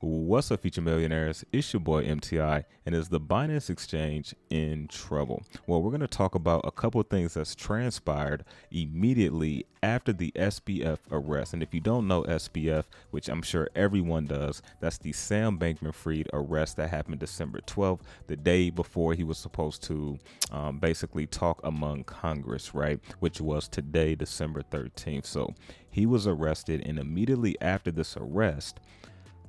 What's up, future millionaires? It's your boy MTI, and is the Binance Exchange in trouble? Well, we're going to talk about a couple of things that's transpired immediately after the SBF arrest. And if you don't know SBF, which I'm sure everyone does, that's the Sam Bankman-Fried arrest that happened December 12th, the day before he was supposed to basically talk among Congress, right? Which was today, December 13th. So he was arrested, and immediately after this arrest,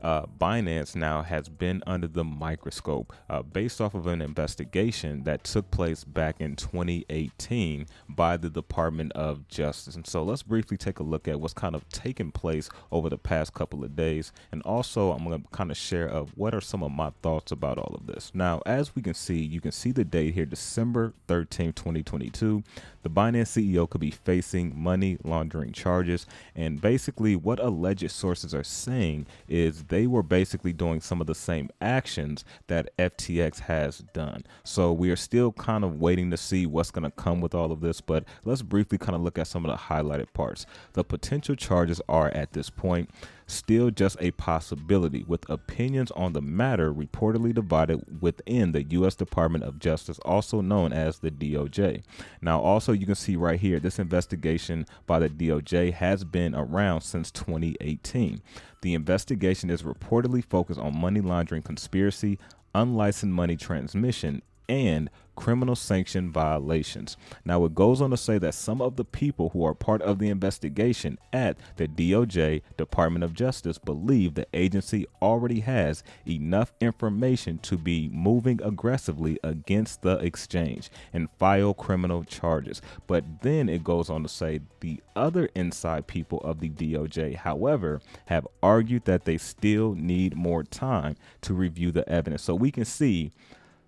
Binance now has been under the microscope based off of an investigation that took place back in 2018 by the Department of Justice. And so let's briefly take a look at what's kind of taken place over the past couple of days. And also I'm going to kind of share what are some of my thoughts about all of this. Now, as we can see, you can see the date here, December 13th, 2022. The Binance CEO could be facing money laundering charges. And basically what alleged sources are saying is they were basically doing some of the same actions that FTX has done. So we are still kind of waiting to see what's going to come with all of this, but let's briefly kind of look at some of the highlighted parts. The potential charges are at this point still just a possibility, with opinions on the matter reportedly divided within the U.S. Department of Justice, also known as the DOJ. Now, also you can see right here, this investigation by the DOJ has been around since 2018. The investigation is reportedly focused on money laundering conspiracy, unlicensed money transmission, and criminal sanction violations. Now, it goes on to say that some of the people who are part of the investigation at the DOJ, Department of Justice, believe the agency already has enough information to be moving aggressively against the exchange and file criminal charges. But then it goes on to say the other inside people of the DOJ, however, have argued that they still need more time to review the evidence. So we can see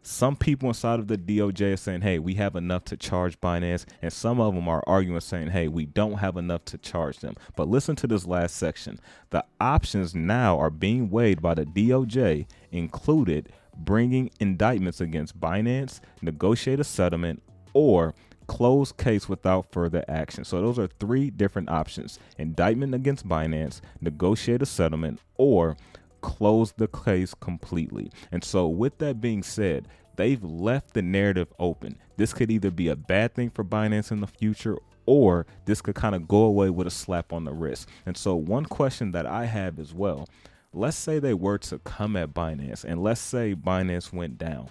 some people inside of the DOJ are saying, hey, we have enough to charge Binance. And some of them are arguing, saying, hey, we don't have enough to charge them. But listen to this last section. The options now are being weighed by the DOJ, included bringing indictments against Binance, negotiate a settlement, or close case without further action. So those are three different options: indictment against Binance, negotiate a settlement, or close the case completely. And so with that being said, they've left the narrative open. This could either be a bad thing for Binance in the future, or this could kind of go away with a slap on the wrist. And so one question that I have as well, let's say they were to come at Binance, and let's say Binance went down.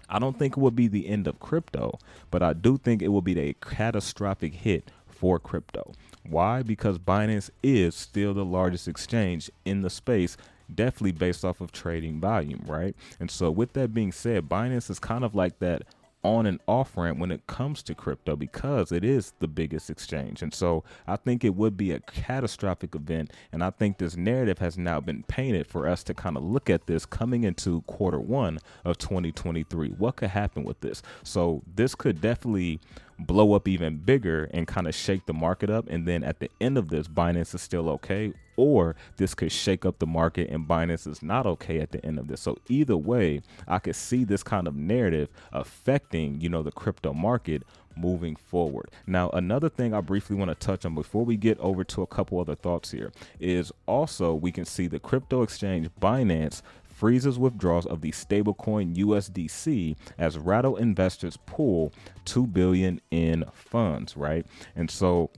I don't think it would be the end of crypto, but I do think it will be a catastrophic hit for crypto. Why? Because Binance is still the largest exchange in the space, definitely based off of trading volume, right? And so with that being said, Binance is kind of like that on and off ramp when it comes to crypto, because it is the biggest exchange. And so I think it would be a catastrophic event. And I think this narrative has now been painted for us to kind of look at this coming into Q1 of 2023. What could happen with this? So this could definitely blow up even bigger and kind of shake the market up. And then at the end of this, Binance is still okay, or this could shake up the market and Binance is not okay at the end of this. So either way, I could see this kind of narrative affecting, the crypto market moving forward. Now, another thing I briefly want to touch on before we get over to a couple other thoughts here is also we can see the crypto exchange Binance freezes withdrawals of the stablecoin USDC as rattle investors pull $2 billion in funds, right? And so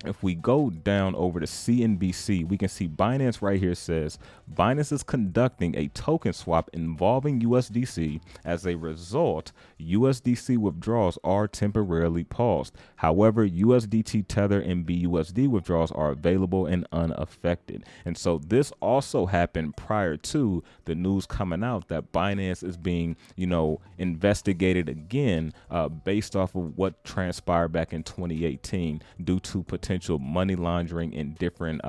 if we go down over to CNBC, we can see Binance right here says Binance is conducting a token swap involving USDC. As a result, USDC withdrawals are temporarily paused. However, USDT Tether and BUSD withdrawals are available and unaffected. And so this also happened prior to the news coming out that Binance is being, investigated again based off of what transpired back in 2018 due to potential money laundering and different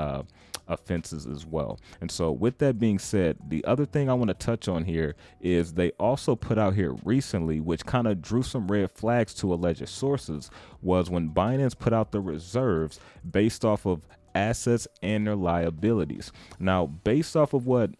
offenses as well. And so with that being said, the other thing I want to touch on here is they also put out here recently, which kind of drew some red flags to alleged sources, was when Binance put out the reserves based off of assets and their liabilities. Now, based off of what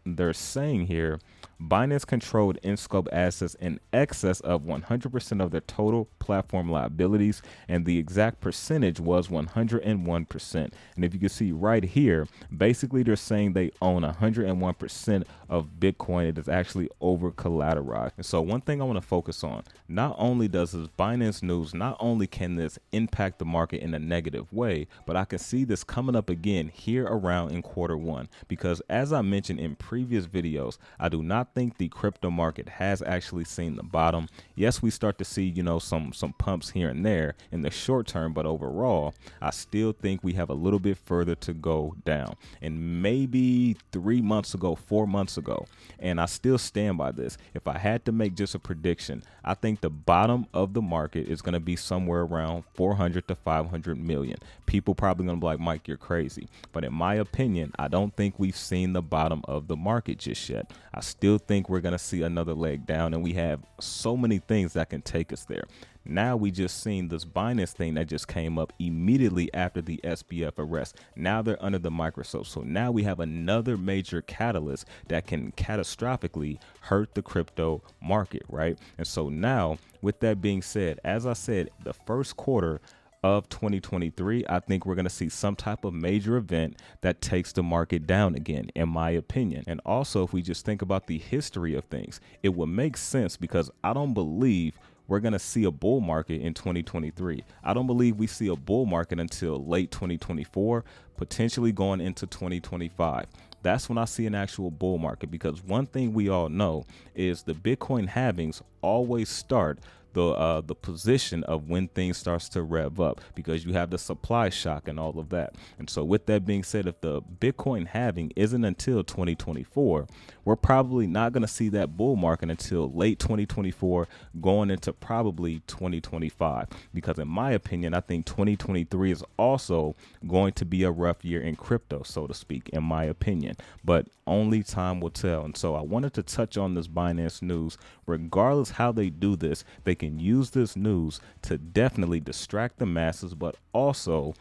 they're saying here, Binance controlled in-scope assets in excess of 100% of their total platform liabilities, and the exact percentage was 101%. And if you can see right here, basically they're saying they own 101% of Bitcoin. It is actually over collateralized. And so one thing I want to focus on, not only does this Binance news, not only can this impact the market in a negative way, but I can see this coming up again here around in Q1, because as I mentioned in previous videos, I do not think the crypto market has actually seen the bottom. Yes, we start to see, some pumps here and there in the short term, but overall, I still think we have a little bit further to go down. And maybe 3 months ago, 4 months ago, and I still stand by this, if I had to make just a prediction, I think the bottom of the market is going to be somewhere around 400 to 500 million. People probably going to be like, Mike, you're crazy. But in my opinion, I don't think we've seen the bottom of the market just yet. I still think we're going to see another leg down, and we have so many things that can take us there. Now we just seen this Binance thing that just came up immediately after the SBF arrest. Now they're under the microscope. So now we have another major catalyst that can catastrophically hurt the crypto market, right? And so now, with that being said, as I said, the first quarter of 2023, I think we're going to see some type of major event that takes the market down again, in my opinion. And also, if we just think about the history of things, it would make sense, because I don't believe we're going to see a bull market in 2023. I don't believe we see a bull market until late 2024, potentially going into 2025. That's when I see an actual bull market, because one thing we all know is the Bitcoin halvings always start the position of when things starts to rev up, because you have the supply shock and all of that. And so with that being said, if the Bitcoin halving isn't until 2024, we're probably not going to see that bull market until late 2024, going into probably 2025, because in my opinion, I think 2023 is also going to be a rough year in crypto, so to speak, in my opinion, but only time will tell. And so I wanted to touch on this Binance news. Regardless how they do this, they can use this news to definitely distract the masses, but also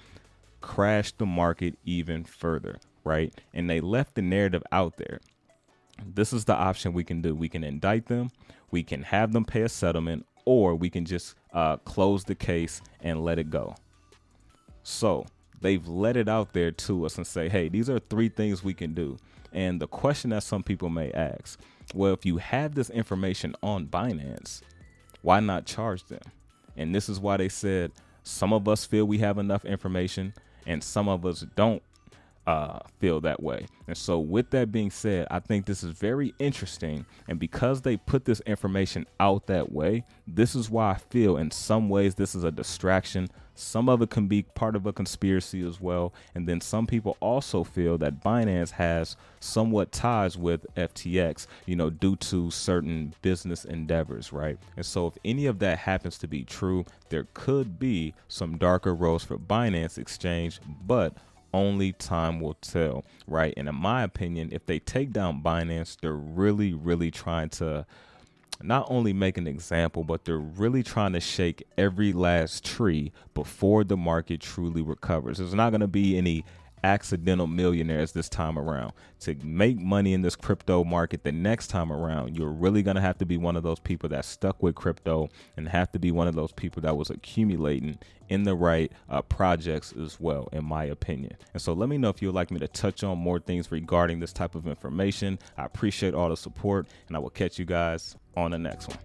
crash the market even further, right? And they left the narrative out there. This is the option we can do. We can indict them, we can have them pay a settlement, or we can just close the case and let it go. So they've let it out there to us and say, hey, these are 3 things we can do. And the question that some people may ask, well, if you have this information on Binance, why not charge them? And this is why they said some of us feel we have enough information and some of us don't feel that way. And so with that being said, I think this is very interesting. And because they put this information out that way, this is why I feel in some ways this is a distraction. Some of it can be part of a conspiracy as well. And then some people also feel that Binance has somewhat ties with FTX, due to certain business endeavors, right? And so if any of that happens to be true, there could be some darker roads for Binance Exchange, but only time will tell, right? And in my opinion, if they take down Binance, they're really, really trying to not only make an example, but they're really trying to shake every last tree before the market truly recovers. There's not going to be any accidental millionaires this time around. To make money in this crypto market the next time around, you're really going to have to be one of those people that stuck with crypto and have to be one of those people that was accumulating in the right projects as well, in my opinion. And so let me know if you'd like me to touch on more things regarding this type of information. I appreciate all the support, and I will catch you guys on the next one.